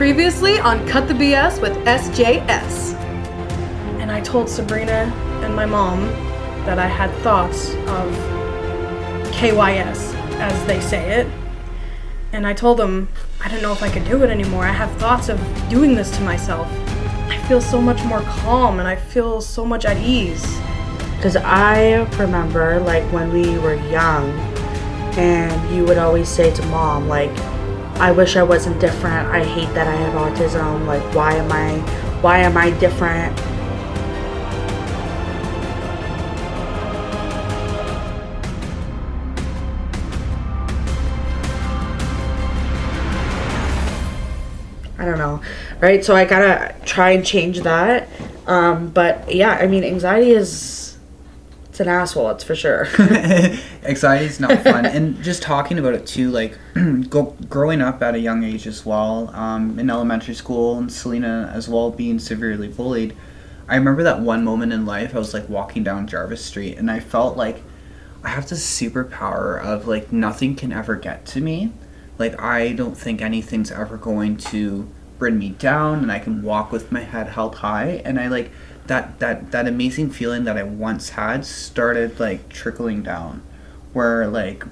Previously on Cut the BS with SJS. And I told Sabrina and my mom that I had thoughts of KYS, as they say it. And I told them I didn't know if I could do it anymore. I have thoughts of doing this to myself. I feel so much more calm and I feel so much at ease. Because I remember, like, when we were young, and you would always say to mom, like, I wish I wasn't different. I hate that I have autism. Like, why am I different? I don't know, right? So I gotta try and change that. But yeah, I mean, anxiety it's an asshole, it's for sure. Anxiety is not fun. And just talking about it too, like growing up at a young age as well, in elementary school, and Selena as well being severely bullied. I remember that one moment in life, I was like walking down Jarvis Street and I felt like I have this superpower of like nothing can ever get to me. Like, I don't think anything's ever going to bring me down, and I can walk with my head held high. And I like that amazing feeling that I once had started like trickling down, where like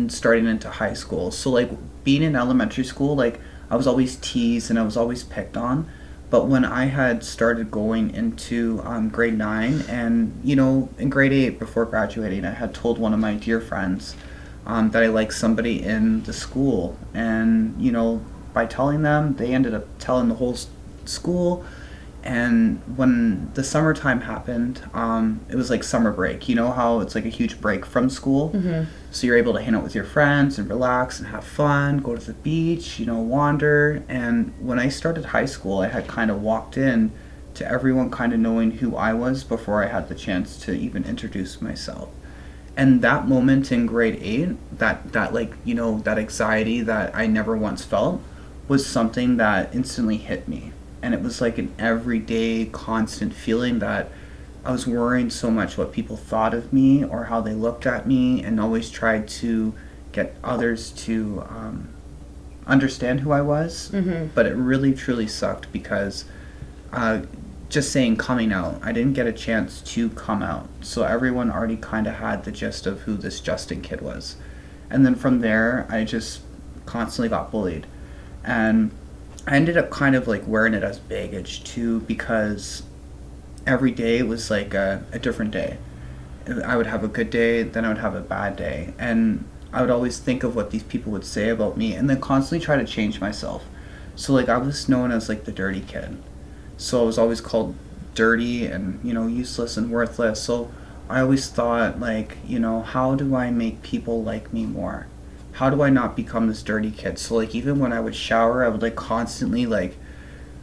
starting into high school. So like being in elementary school, like I was always teased and I was always picked on. But when I had started going into grade 9, and in grade 8 before graduating, I had told one of my dear friends that I liked somebody in the school, and by telling them, they ended up telling the whole school. And when the summertime happened, it was like summer break. You know how it's like a huge break from school? Mm-hmm. So you're able to hang out with your friends and relax and have fun, go to the beach, wander. And when I started high school, I had kind of walked in to everyone kind of knowing who I was before I had the chance to even introduce myself. And that moment in grade 8, that like, that anxiety that I never once felt was something that instantly hit me. And it was like an everyday constant feeling that I was worrying so much what people thought of me or how they looked at me, and always tried to get others to understand who I was. Mm-hmm. But it really truly sucked because just saying coming out, I didn't get a chance to come out. So everyone already kind of had the gist of who this Justin kid was. And then from there, I just constantly got bullied. And I ended up kind of like wearing it as baggage too, because every day it was like a different day. I would have a good day, then I would have a bad day. And I would always think of what these people would say about me, and then constantly try to change myself. So like I was known as like the dirty kid. So I was always called dirty and, useless and worthless. So I always thought like, how do I make people like me more? How do I not become this dirty kid? So like even when I would shower, I would like constantly like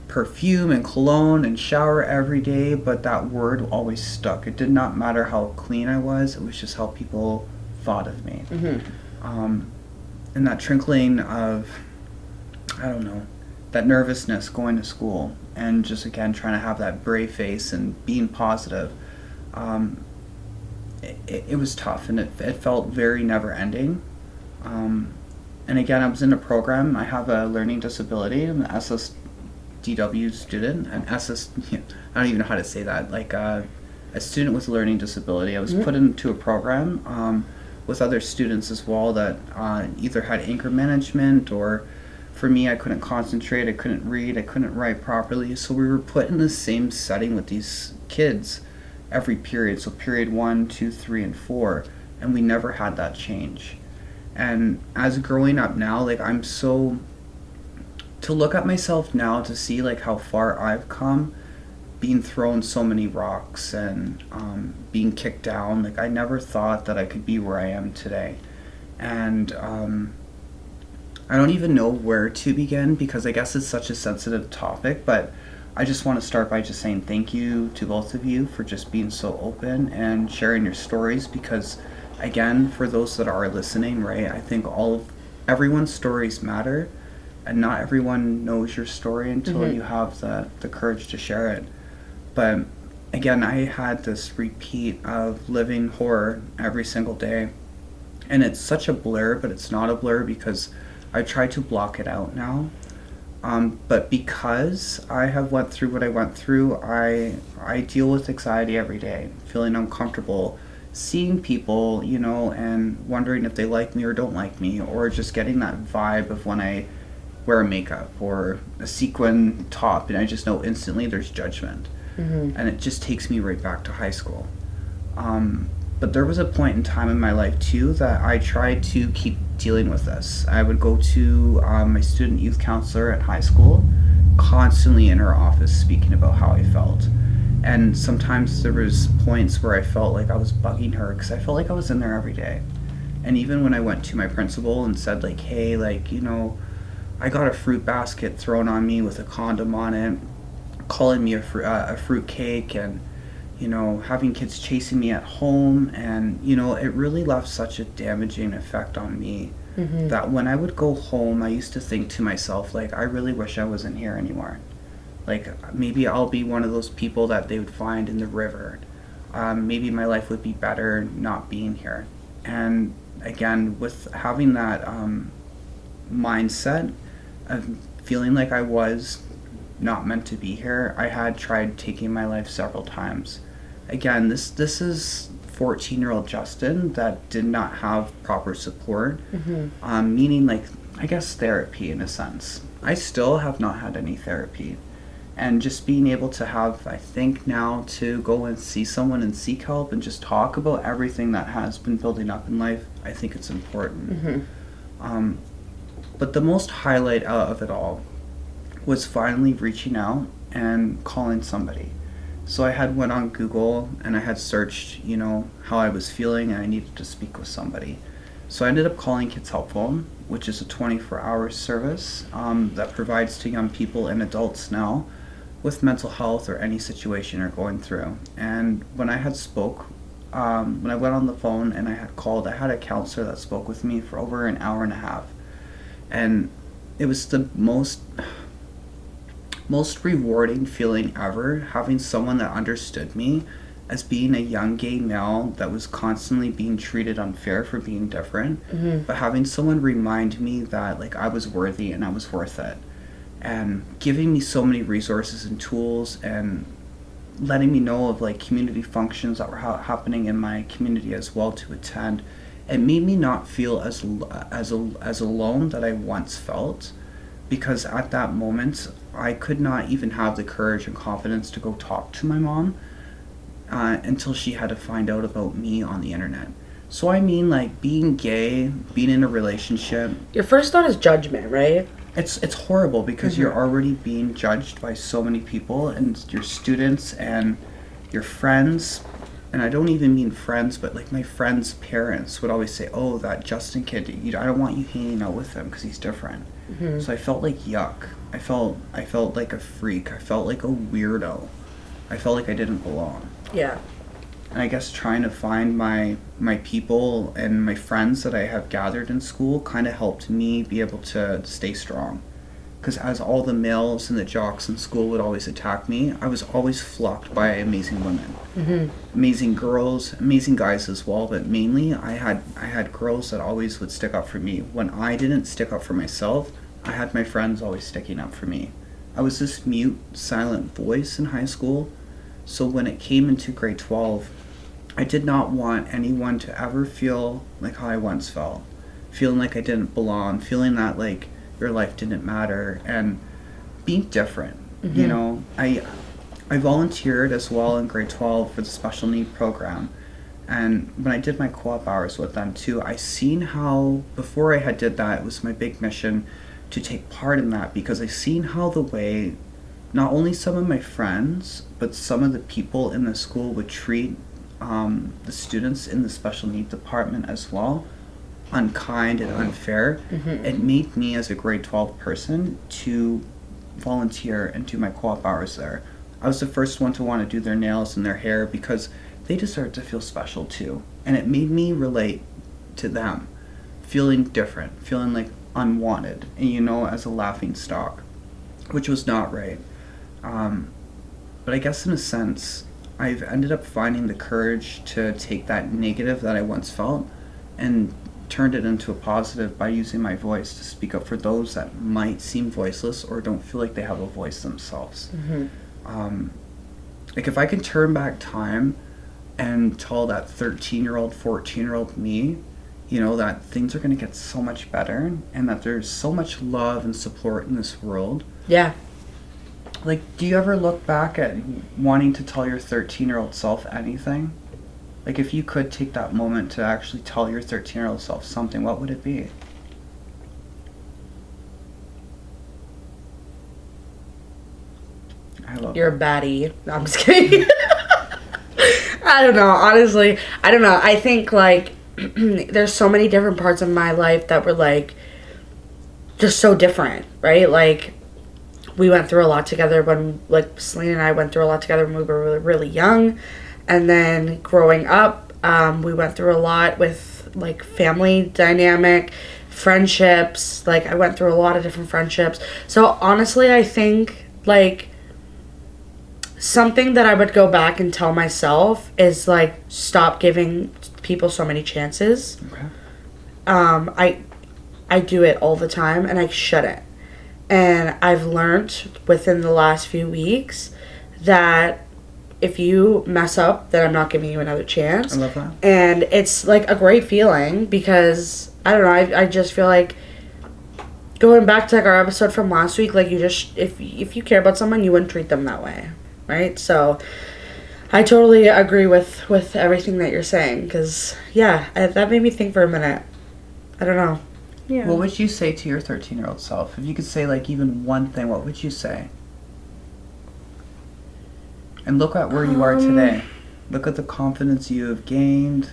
perfume and cologne and shower every day, but that word always stuck. It did not matter how clean I was, it was just how people thought of me. Mm-hmm. And that trickling of, I don't know, that nervousness going to school, and just again trying to have that brave face and being positive, it was tough, and it felt very never ending. And again, I was in a program. I have a learning disability. I'm an SSDW student. I don't even know how to say that. Like a student with a learning disability. I was put into a program with other students as well that either had anger management, or for me, I couldn't concentrate, I couldn't read, I couldn't write properly. So we were put in the same setting with these kids every period. So period 1, 2, 3, and 4. And we never had that change. And as growing up now, like to look at myself now to see like how far I've come, being thrown so many rocks and being kicked down, like I never thought that I could be where I am today. And I don't even know where to begin, because I guess it's such a sensitive topic, but I just want to start by just saying thank you to both of you for just being so open and sharing your stories, because again, for those that are listening, right, I think everyone's stories matter, and not everyone knows your story until you have the courage to share it. But again, I had this repeat of living horror every single day, and it's such a blur, but it's not a blur because I try to block it out now. But because I have went through what I went through, I deal with anxiety every day, feeling uncomfortable, seeing people, you know, and wondering if they like me or don't like me, or just getting that vibe of when I wear makeup or a sequin top, and I just know instantly there's judgment. And it just takes me right back to high school. But there was a point in time in my life too that I tried to keep dealing with this. I would go to my student youth counselor at high school, constantly in her office speaking about how I felt. And sometimes there was points where I felt like I was bugging her because I felt like I was in there every day. And even when I went to my principal and said like, hey, like, you know, I got a fruit basket thrown on me with a condom on it, calling me a fruit cake, and, you know, having kids chasing me at home. And, you know, it really left such a damaging effect on me that when I would go home, I used to think to myself, like, I really wish I wasn't here anymore. Like, maybe I'll be one of those people that they would find in the river. Maybe my life would be better not being here. And again, with having that mindset of feeling like I was not meant to be here, I had tried taking my life several times. Again, this is 14-year-old Justin that did not have proper support, meaning, like, I guess therapy in a sense. I still have not had any therapy. And just being able to have, I think now, to go and see someone and seek help and just talk about everything that has been building up in life, I think it's important. But the most highlight out of it all was finally reaching out and calling somebody. So I had went on Google and I had searched, you know, how I was feeling, and I needed to speak with somebody. So I ended up calling Kids Help Phone, which is a 24-hour service that provides to young people and adults now with mental health or any situation you're going through. And when I had when I went on the phone and I had called, I had a counselor that spoke with me for over an hour and a half. And it was the most rewarding feeling ever, having someone that understood me as being a young gay male that was constantly being treated unfair for being different, but having someone remind me that, like, I was worthy and I was worth it, and giving me so many resources and tools, and letting me know of, like, community functions that were happening in my community as well to attend. It made me not feel as alone that I once felt, because at that moment I could not even have the courage and confidence to go talk to my mom until she had to find out about me on the internet. So I mean, like, being gay, being in a relationship, Your first thought is judgment, right? it's horrible because you're already being judged by so many people, and your students and your friends. And I don't even mean friends, but, like, my friends' parents would always say, oh, that Justin kid, I don't want you hanging out with him because he's different. So I felt like yuck. I felt like a freak. I felt like a weirdo. I felt like I didn't belong. Yeah. And I guess trying to find my people and my friends that I have gathered in school kind of helped me be able to stay strong. Because as all the males and the jocks in school would always attack me, I was always flocked by amazing women. Amazing girls, amazing guys as well, but mainly I had girls that always would stick up for me. When I didn't stick up for myself, I had my friends always sticking up for me. I was this mute, silent voice in high school, so when it came into grade 12, I did not want anyone to ever feel like how I once felt. Feeling like I didn't belong, feeling that, like, your life didn't matter, and being different. You know, I volunteered as well in grade 12 for the special need program, and when I did my co-op hours with them too, I seen how, before I had did that, it was my big mission to take part in that, because I seen how the way not only some of my friends but some of the people in the school would treat the students in the special need department as well, unkind and unfair. It made me, as a grade 12 person, to volunteer and do my co-op hours there. I was the first one to want to do their nails and their hair because they deserve to feel special too. And it made me relate to them, feeling different, feeling like unwanted, and, you know, as a laughing stock, which was not right. But I guess in a sense, I've ended up finding the courage to take that negative that I once felt and turned it into a positive by using my voice to speak up for those that might seem voiceless or don't feel like they have a voice themselves. Like if I can turn back time and tell that 13-year-old, 14-year-old me, you know, that things are going to get so much better and that there's so much love and support in this world. Yeah. Like, do you ever look back at wanting to tell your 13-year-old self anything? Like, if you could take that moment to actually tell your 13-year-old self something, what would it be? I love You're a baddie. No, I'm just kidding. I don't know. Honestly, I don't know. I think, like, there's so many different parts of my life that were, like, just so different, right? Like, we went through a lot together when, like, Selena and I went through a lot together when we were really, really young. And then growing up, we went through a lot with, like, family dynamic, friendships. Like, I went through a lot of different friendships. So, honestly, I think, like, something that I would go back and tell myself is, like, stop giving people so many chances. Okay. I do it all the time, and I shouldn't. And I've learned within the last few weeks that if you mess up, then I'm not giving you another chance. I love that. And it's, like, a great feeling because, I don't know, I just feel like going back to, like, our episode from last week, like, you just, if you care about someone, you wouldn't treat them that way, right? So I totally agree with everything that you're saying because, yeah, that made me think for a minute. I don't know. Yeah. What would you say to your 13-year-old self? If you could say, like, even one thing, what would you say? And look at where you are today. Look at the confidence you have gained.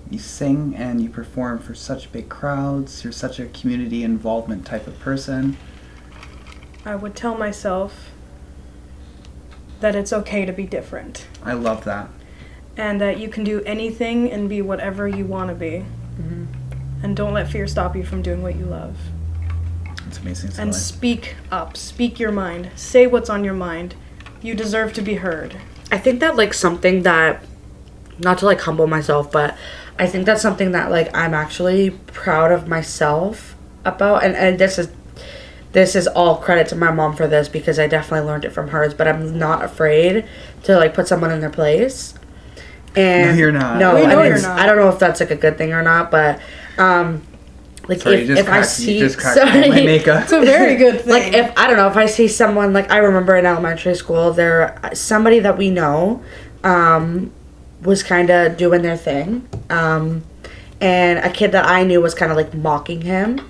You sing and you perform for such big crowds. You're such a community involvement type of person. I would tell myself that it's okay to be different. I love that. And that you can do anything and be whatever you want to be. Mm-hmm. And don't let fear stop you from doing what you love. It's amazing. And speak up. Speak your mind. Say what's on your mind. You deserve to be heard. I think that, like, something that, not to, like, humble myself, but I think that's something that, like, I'm actually proud of myself about. And this is all credit to my mom for this because I definitely learned it from hers, but I'm not afraid to, like, put someone in their place. And No, you're not. No, We know I mean, you're not. I don't know if that's, like, a good thing or not, but like, Sorry, if I see, you just cracked my makeup. It's a very good thing. like, if I don't know, if I see someone, like, I remember in elementary school, somebody that we know was kind of doing their thing, and a kid that I knew was kind of, like, mocking him.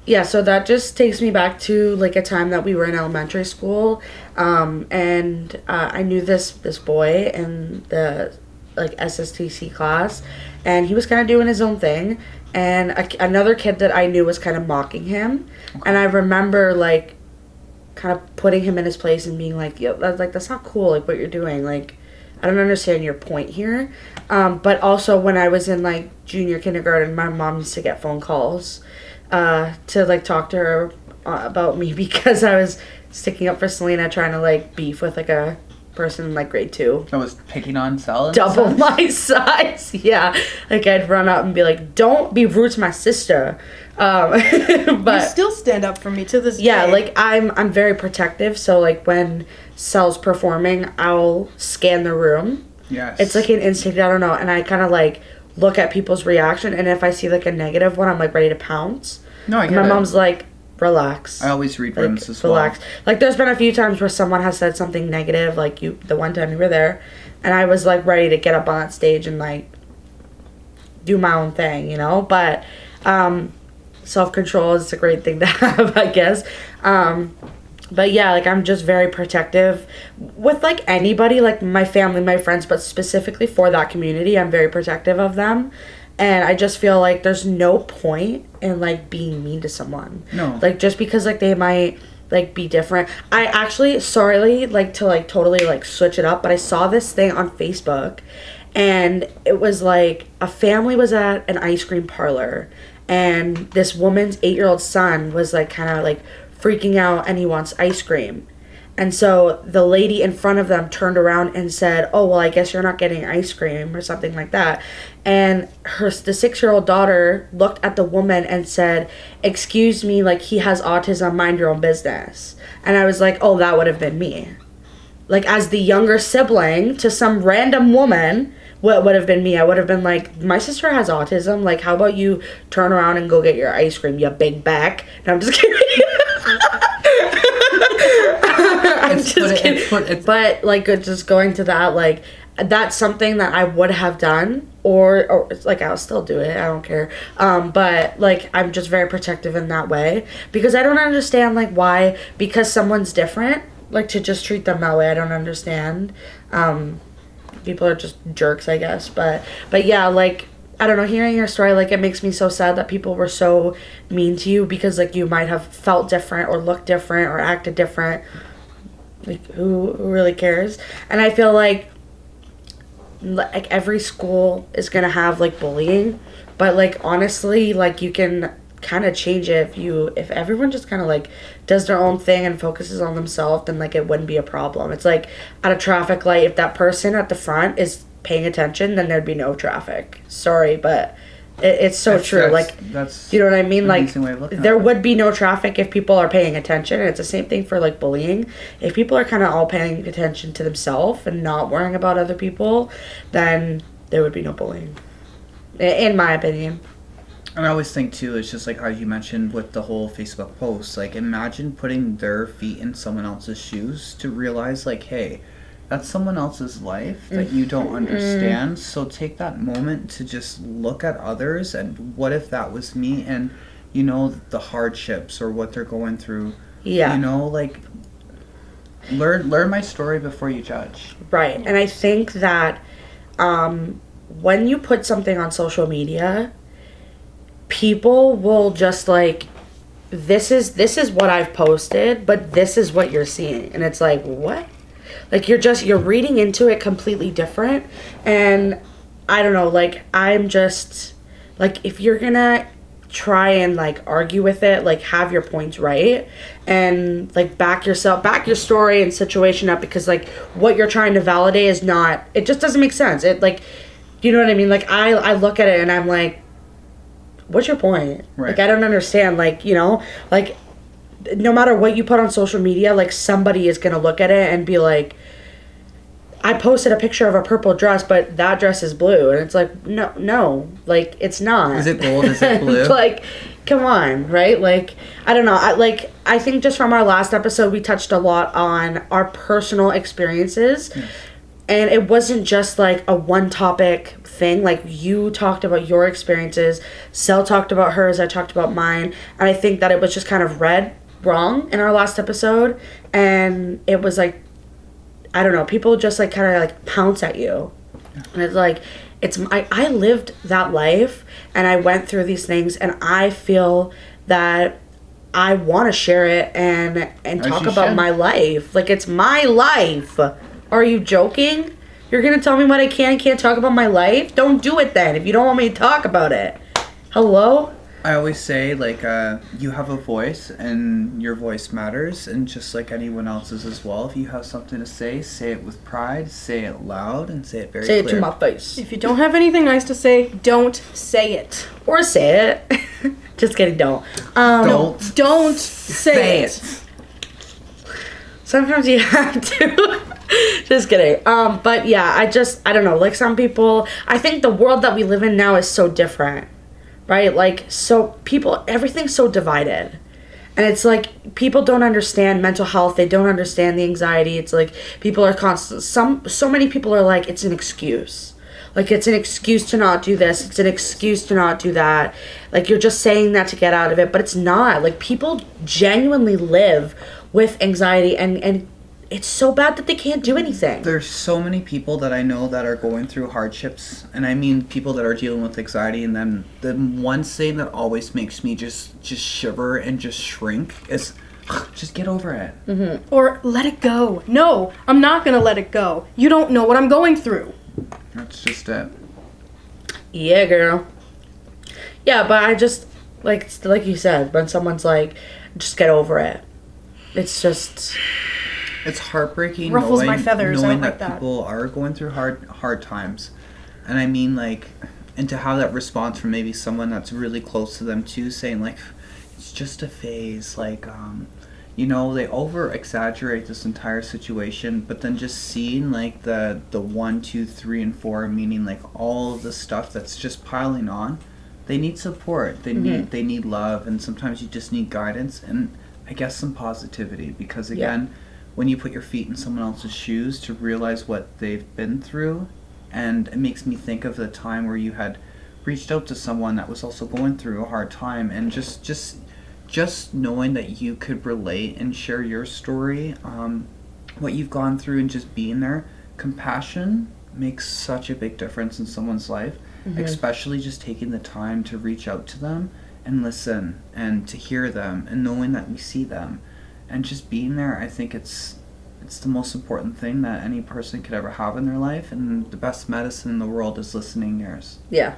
Yeah, so that just takes me back to, like, a time that we were in elementary school, and I knew this boy in the, like, SSTC class, and he was kind of doing his own thing, and another kid that I knew was kind of mocking him, and I remember, like, kind of putting him in his place and being like, yo, that's not cool, like, what you're doing, like, I don't understand your point here. But also when I was in, like, junior kindergarten, my mom used to get phone calls to, like, talk to her about me because I was sticking up for Selena, trying to, like, beef with, like, a person in, like, grade 2. I was picking on salad. Double my size. Yeah. Like, I'd run up and be like, don't be rude to my sister. But you still stand up for me to this yeah, day. like, I'm very protective, so, like, when Sel's performing, I'll scan the room. Yes. It's like an instinct, I don't know, and I kind of, like, look at people's reaction, and if I see, like, a negative one, I'm, like, ready to pounce. No, I And get my it. mom's like, relax. I always read Like, rooms as relax. well. Like, there's been a few times where someone has said something negative, like, the one time you were there, and I was, like, ready to get up on that stage and, like, do my own thing, you know? But, self-control is a great thing to have, I guess. But yeah, like, I'm just very protective with, like, anybody, like, my family, my friends, but specifically for that community, I'm very protective of them. And I just feel like there's no point in, like, being mean to someone. No. Like, just because, like, they might, like, be different. I actually, sorry, like, to, like, totally, like, switch it up, but I saw this thing on Facebook, and it was, like, a family was at an ice cream parlor, and this woman's 8-year-old son was, like, kind of, like, freaking out, and he wants ice cream. And so the lady in front of them turned around and said, oh, well, I guess you're not getting ice cream or something like that. And the 6-year-old daughter looked at the woman and said, excuse me, like, he has autism, mind your own business. And I was like, oh, that would have been me. Like, as the younger sibling to some random woman, what would have been me? I would have been like, my sister has autism. Like, how about you turn around and go get your ice cream, you big back? No, I'm just kidding. But, like, just going to that, like, that's something that I would have done. Or like, I'll still do it. I don't care. But, like, I'm just very protective in that way. Because I don't understand, like, why, because someone's different, like, to just treat them that way. I don't understand. People are just jerks, I guess. But yeah, like, I don't know, hearing your story, like, it makes me so sad that people were so mean to you because, like, you might have felt different or looked different or acted different. Like, who really cares? And I feel like every school is gonna have, like, bullying, but, like, honestly, like, you can kind of change it if everyone just kind of, like, does their own thing and focuses on themselves, then, like, it wouldn't be a problem. It's like at a traffic light, if that person at the front is paying attention, then there'd be no traffic. Sorry, but it's so true. That's you know what I mean? Like, there would be no traffic if people are paying attention. And it's the same thing for, like, bullying. If people are kind of all paying attention to themselves and not worrying about other people, then there would be no bullying, in my opinion. And I always think, too, it's just like how you mentioned with the whole Facebook post. Like, imagine putting their feet in someone else's shoes to realize, like, hey, that's someone else's life that you don't understand. So take that moment to just look at others and what if that was me and, you know, the hardships or what they're going through. Yeah. You know, like, learn my story before you judge. Right. And I think that when you put something on social media, people will just, like, this is what I've posted, but this is what you're seeing. And it's like, what? Like, you're reading into it completely different. And I don't know, like, I'm just, like, if you're gonna try and, like, argue with it, like, have your points right and, like, back your story and situation up, because, like, what you're trying to validate is not, it just doesn't make sense. It, like, you know what I mean? Like, I look at it and I'm like, what's your point? Right. Like, I don't understand. Like, you know, like, no matter what you put on social media, like, somebody is going to look at it and be like, I posted a picture of a purple dress, but that dress is blue. And it's like, no, like, it's not. Is it gold? Is it blue? Like, come on, right? Like, I don't know. I think just from our last episode, we touched a lot on our personal experiences. Yes. And it wasn't just, like, a one topic thing. Like, you talked about your experiences, Sel talked about hers, I talked about mine, and I think that it was just kind of read wrong in our last episode, and it was like, I don't know, people just, like, kind of, like, pounce at you. And it's like, I lived that life, and I went through these things, and I feel that I want to share it and talk about my life. Like, it's my life. Are you joking? You're going to tell me what I can and can't talk about my life? Don't do it then if you don't want me to talk about it. Hello? I always say, like, you have a voice and your voice matters, and just like anyone else's as well. If you have something to say it with pride, say it loud, and say it very clear. Say it to my face. If you don't have anything nice to say, don't say it. Or say it. Just kidding, don't. Don't say it. Sometimes you have to. Just kidding. But yeah, I don't know. Like, some people, I think the world that we live in now is so different, right? Like, so everything's so divided. And it's like, people don't understand mental health. They don't understand the anxiety. It's like, people are so many people are like, it's an excuse. Like, it's an excuse to not do this. It's an excuse to not do that. Like, you're just saying that to get out of it. But it's not. Like, people genuinely live with anxiety, and it's so bad that they can't do anything. There's so many people that I know that are going through hardships, and I mean people that are dealing with anxiety, and then the one thing that always makes me just shiver and just shrink is, just get over it. Mm-hmm. Or let it go. No, I'm not going to let it go. You don't know what I'm going through. That's just it. Yeah, girl. Yeah, but I just, like you said, when someone's like, just get over it. It's just, It's heartbreaking ruffles knowing, my feathers. I knowing don't like that that. people are going through hard times. And I mean, like, and to have that response from maybe someone that's really close to them too, saying like, it's just a phase, like, you know, they over exaggerate this entire situation, but then just seeing like the 1, 2, 3, and 4, meaning like all of the stuff that's just piling on, they need support, they need love, and sometimes you just need guidance and I guess some positivity, because again, when you put your feet in someone else's shoes to realize what they've been through, and it makes me think of the time where you had reached out to someone that was also going through a hard time, and just knowing that you could relate and share your story, what you've gone through, and just being there. Compassion makes such a big difference in someone's life, especially just taking the time to reach out to them and listen and to hear them and knowing that we see them and just being there. I think it's the most important thing that any person could ever have in their life, and the best medicine in the world is listening ears. Yeah.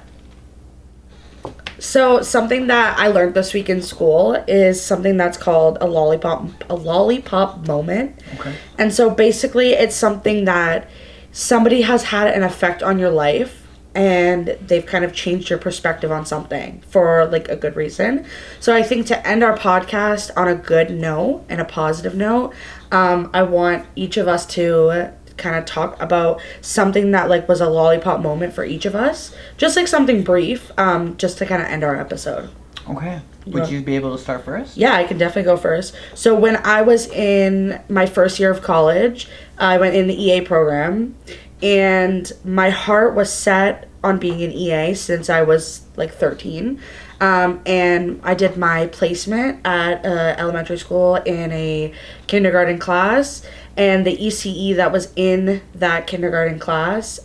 So something that I learned this week in school is something that's called a lollipop moment. Okay. And so basically it's something that somebody has had an effect on your life and they've kind of changed your perspective on something for like a good reason. So I think to end our podcast on a good note and a positive note, I want each of us to kind of talk about something that like was a lollipop moment for each of us, just like something brief, just to kind of end our episode. Okay. Would you be able to start first? Yeah, I can definitely go first. So when I was in my first year of college, I went in the EA program, and my heart was set on being an EA since I was like 13. And I did my placement at elementary school in a kindergarten class, and the ECE that was in that kindergarten class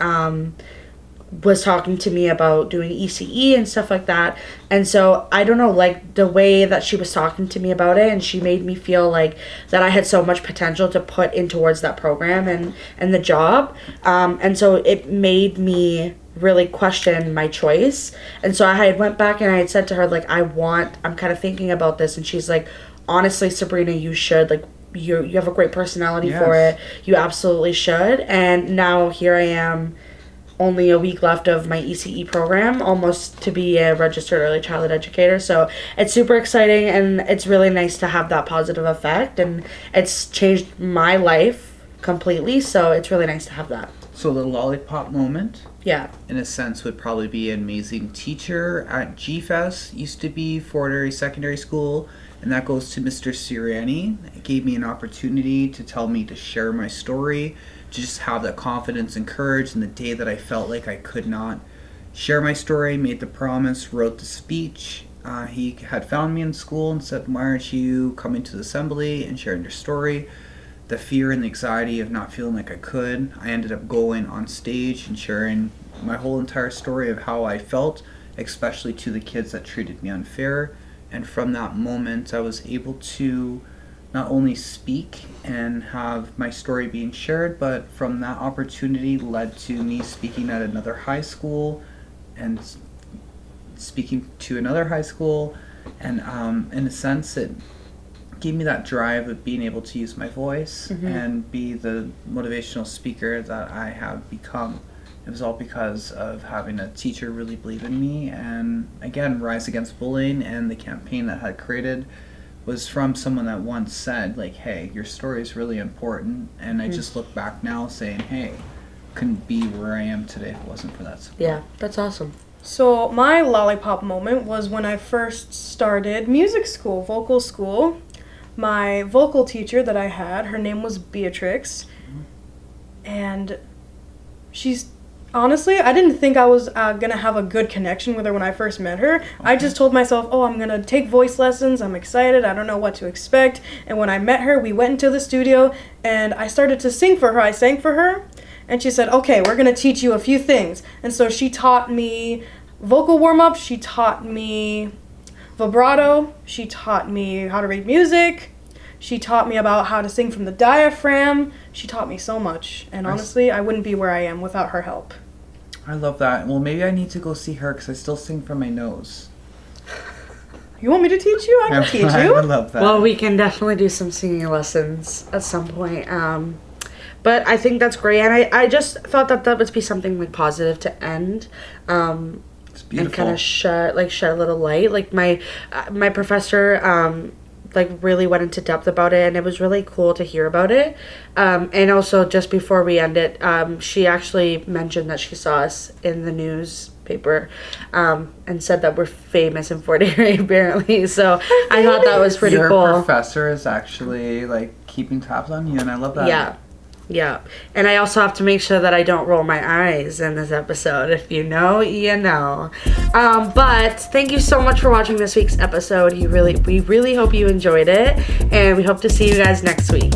was talking to me about doing ECE and stuff like that. And so I don't know, like the way that she was talking to me about it, and she made me feel like that I had so much potential to put in towards that program and the job. And so it made me really question my choice. And so I had went back and I had said to her, like, I'm kind of thinking about this. And she's like, honestly, Sabrina, you should, like, you have a great personality for it. You absolutely should. And now here I am, only a week left of my ECE program, almost to be a registered early childhood educator. So it's super exciting, and it's really nice to have that positive effect, and it's changed my life completely. So it's really nice to have that. So the lollipop moment, Yeah. in a sense, would probably be an amazing teacher at GFES, used to be Fort Erie Secondary School, and that goes to Mr. Siriani. It gave me an opportunity to tell me to share my story, to just have that confidence and courage. In the day that I felt like I could not share my story, made the promise, wrote the speech. He had found me in school and said, why aren't you coming to the assembly and sharing your story? The fear and the anxiety of not feeling like I could, I ended up going on stage and sharing my whole entire story of how I felt, especially to the kids that treated me unfair. And from that moment, I was able to not only speak and have my story being shared, but from that opportunity led to me speaking at another high school and speaking to another high school. And in a sense, it gave me that drive of being able to use my voice and be the motivational speaker that I have become. It was all because of having a teacher really believe in me, and again, Rise Against Bullying and the campaign that I had created was from someone that once said, like, hey, your story is really important. And I just look back now saying, hey, couldn't be where I am today if it wasn't for that support. Yeah, that's awesome. So my lollipop moment was when I first started music school, vocal school. My vocal teacher that I had, her name was Beatrix, and honestly, I didn't think I was going to have a good connection with her when I first met her. Okay. I just told myself, I'm going to take voice lessons. I'm excited. I don't know what to expect. And when I met her, we went into the studio, and I started to sing for her. I sang for her, and she said, okay, we're going to teach you a few things. And so she taught me vocal warm-up. She taught me vibrato. She taught me how to read music. She taught me about how to sing from the diaphragm. She taught me so much. And honestly, I wouldn't be where I am without her help. I love that. Well, maybe I need to go see her because I still sing from my nose. You want me to teach you? I can teach I you. would love that. Well, we can definitely do some singing lessons at some point. But I think that's great, and I just thought that would be something like positive to end. It's beautiful. And kind of shed a little light. Like my professor like really went into depth about it, and it was really cool to hear about it. And also just before we end it, she actually mentioned that she saw us in the newspaper, and said that we're famous in Fort Erie apparently. So I thought that was pretty Your cool. professor is actually like keeping tabs on you, and I love that. Yeah, and I also have to make sure that I don't roll my eyes in this episode. If you know, you know. But thank you so much for watching this week's episode. We really hope you enjoyed it, and we hope to see you guys next week.